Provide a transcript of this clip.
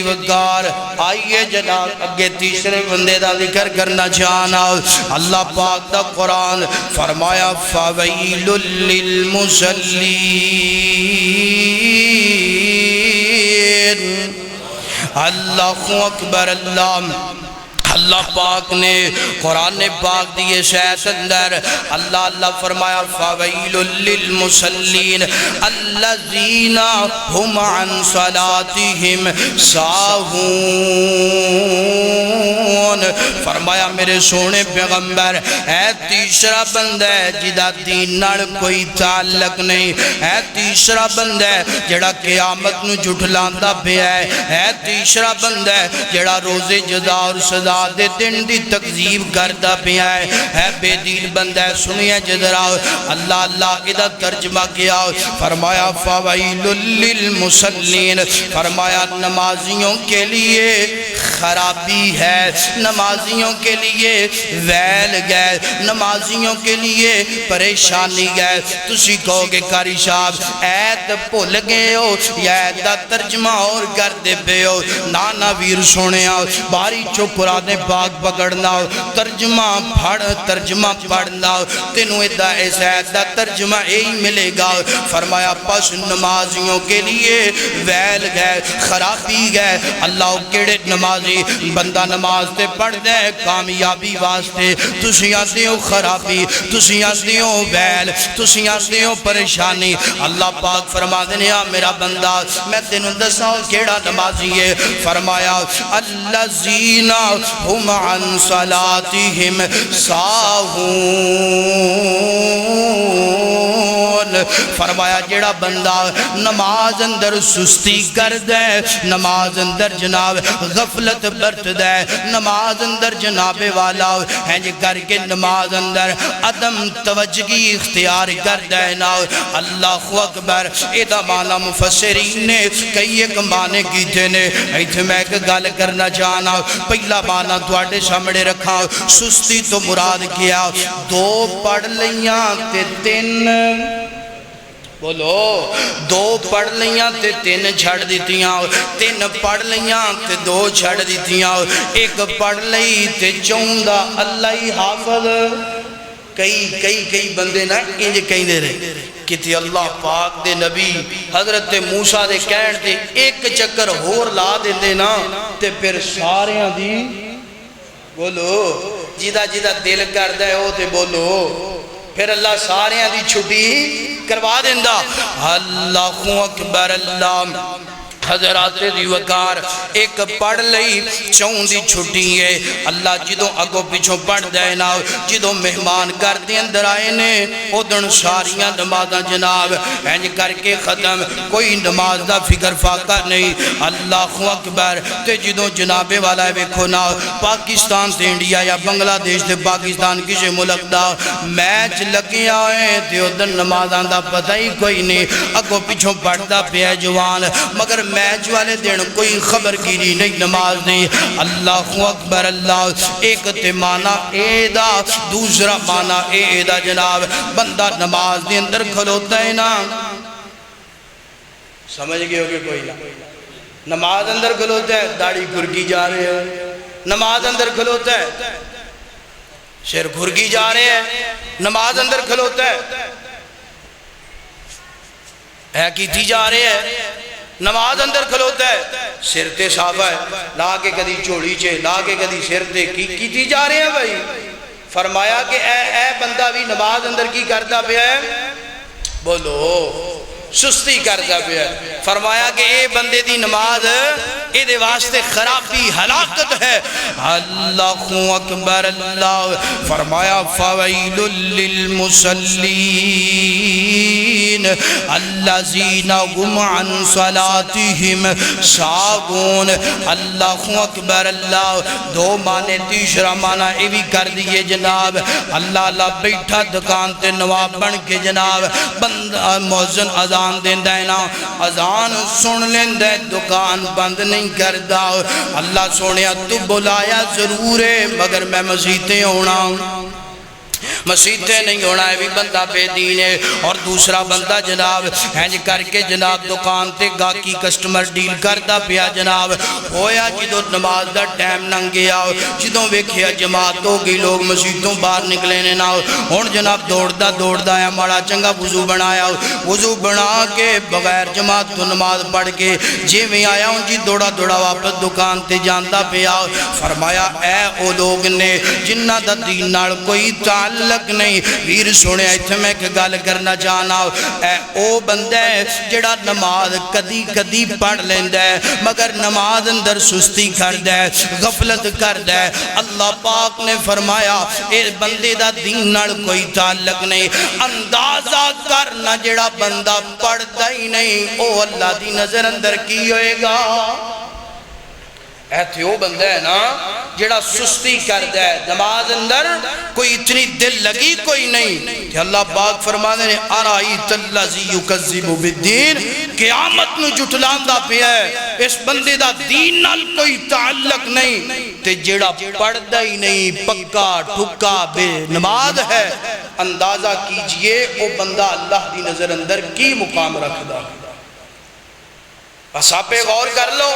وقار آئیے جناب اگے تیسرے بندے دا ذکر کرنا چاہنا اللہ پاک دا قرآن فرمایا فَوَيْلٌ لِّلْمُصَلِّينَ اللہ اکبر اللہ پاک نے قرآن پاک دیئے شاید اندر اللہ فرمایا فَوَيْلٌ لِّلْمُصَلِّينَ الَّذِينَ هُمْ عَنْ صَلَاتِهِمْ سَاهُونَ فرمایا میرے سونے پیغمبر اے تیسرا بندہ ہے جدا دین نال کوئی تعلق نہیں اے تیسرا بندہ ہے جڑا قیامت نو جھٹلاندہ پیا ہے تیسرا بندہ ہے جڑا روزے جزا اور سزا دے دن دی تکذیب کرتا پیا ہے بے دین بندہ ہے سنیا جدرا اللہ ادھا ترجمہ کیا فرمایا فَوَيْلٌ لِّلْمُصَلِّينَ فرمایا نمازیوں کے لیے خرابی ہے نمازیوں کے لیے ویل گئے نمازیوں کے لیے پریشانی گئے تسی کہو گے کاری صاحب ایت بھول گئے ہو یا ایت دا ترجمہ اور کر دے پہ ہو نانا ویر سونے آؤ باری چو قرآن پاک پکڑنا ہو ترجمہ پڑھنا ہو تینوں ادھا ایسا ایت دا ترجمہ یہی ملے گا فرمایا پس نمازیوں کے لیے ویل گئے خرابی گئے اللہ کیڑے نمازی بندہ نماز تے پڑھ دے کامیابی واسطے تسی آتے ہو خرابی تسی آتے ہو ویل تسی آتے ہو پریشانی اللہ پاک فرما دینے میرا بندہ میں تینوں دسا ہوں کیڑا نمازی ہے فرمایا الَّذِينَ هُمْ عَنْ صَلَاتِهِمْ سَاهُونَ فرمایا جیڑا بندہ نماز اندر سستی کر دے نماز اندر جناب غفلت برت دے نماز اندر جناب والا ہے جی کر کے نماز اندر عدم توجگی اختیار کر دے نا اللہ اکبر ایدہ مانا مفسرین نے کئی ایک مانے کی تھے ایتھے میں ایک گال کرنا چاہنا پہلا مانا دوڑے سامنے رکھا سستی تو مراد کیا دو پڑھ لیاں تے تین بولو دو پڑھ لیاں تے تین چھڑ دیتیاں تین پڑھ لیاں تے دو چھڑ دیتیاں ایک پڑھ لئی تے چوندہ اللہ ہی حافظ کئی بندے نا انج کہیں دے رہے کہ تھی اللہ پاک دے نبی حضرت موسیٰ دے کہن تے ایک چکر ہور لا دے دینا تے پھر ساریاں دی بولو جیدہ دل کر دے ہو تے بولو پھر اللہ ساریاں دی چھٹی کروا دیندہ اللہ اکبر اللہ حضرات دی وقار ایک پڑھ لئی چون دی چھٹی ہے اللہ جدوں اگو پیچھوں پڑھ دینا جدوں مہمان کر دی اندر آئے نے ادھن ساریاں نمازاں جناب اینج کر کے ختم کوئی نماز دا فکر فاقہ نہیں اللہ اکبر تے جدوں جناب والا ہے بیکھو نا پاکستان تے انڈیا یا بنگلہ دیش تے پاکستان کسی ملک دا میچ لگی آئے تے ادھن نمازاں دا پتہ ہی کوئی نہیں اگو پیچھوں پڑھ دا پہ جوان مگر میچ والے دن کوئی خبر گیری نہیں نماز نہیں اللہ اکبر اللہ ایک تے مانا ایدہ دوسرا مانا ایدہ جناب بندہ نماز دے اندر کھلوتا ہے نا سمجھ گئے ہوگے کوئی نماز اندر کھلوتا ہے داڑھی گھرگی جا رہے ہیں نماز اندر کھلوتا ہے شیر گھرگی جا رہے ہیں نماز اندر کھلوتا ہے کی تھی جا رہے ہیں نماز اندر کھلوتا ہے سر تے صحابہ ہے لا کے کدی چوڑی چے لا کے کدی سر تے کی تھی جا رہے ہیں بھائی فرمایا کہ اے بندہ بھی نماز اندر کی کرتا پہ ہے بولو سستی کرتا پہ ہے فرمایا کہ اے بندے دی نماز اے دے واسطے خرابی ہلاکت ہے اللہ اکبر اللہ فرمایا فَوَيْلٌ لِّلْمُصَلِّينَ الَّذِينَ هُمْ عَنْ صَلَاتِهِمْ سَاهُونَ اللہ اکبر اللہ دو مانے تیسرا مانا اے بھی کر دیئے جناب اللہ بیٹھا دکان تے نواب بن کے جناب بندہ موزن ازان دیندہ ہے نا ازان سن لیندہ ہے دکان بند نہیں کردہ اللہ سونیا تو بلایا ضرور ہے مگر میں مزیدیں ہونا مسیطے نہیں ہونا ہے بھی بندہ بے دین ہے، اور دوسرا بندہ جناب ہینج کر کے جناب دکان تے گاکی کسٹمر ڈیل کرتا پیا جناب ہویا جدو نماز دا ٹائم ننگیا جدو ویکھیا جماعت ہو گئی لوگ مسیطوں باہر نکلے نہ ہون جناب دوڑدا ہے ماڑا چنگا وضو بنایا وضو بنا کے بغیر جماعت تو نماز پڑھ کے جی میں آیا ہوں جی دوڑا واپس دکان تے جاندا پیا فرمایا اے او لوگ نے جنہ دا دین نال کوئی تعلق نہیں ویر سونے ایتھے میں کہ گل کرنا چاہنا اے او بندہ ہے جڑا نماز کدی کدی پڑھ لیندہ ہے مگر نماز اندر سستی کردہ ہے غفلت کردہ ہے اللہ پاک نے فرمایا اے بندے دا دین نال کوئی تعلق نہیں اندازہ کرنا جڑا بندہ پڑھتا ہی نہیں او اللہ دی نظر اندر کی ہوئے گا ایتھے وہ بندہ ہے نا جڑا سستی کردہ ہے نماز اندر کوئی اتنی دل لگی کوئی نہیں کہ اللہ پاک فرمانے نے ارائیت اللذی یکذب بالدین قیامت نو جھٹلاندہ پہ ہے اس بندے دا دین نال کوئی تعلق نہیں تے جڑا پڑھدا ہی نہیں پکا ٹھکا بے نماز ہے اندازہ کیجئے وہ بندہ اللہ دی نظر اندر کی مقام رکھ دا بس آپ غور کر لو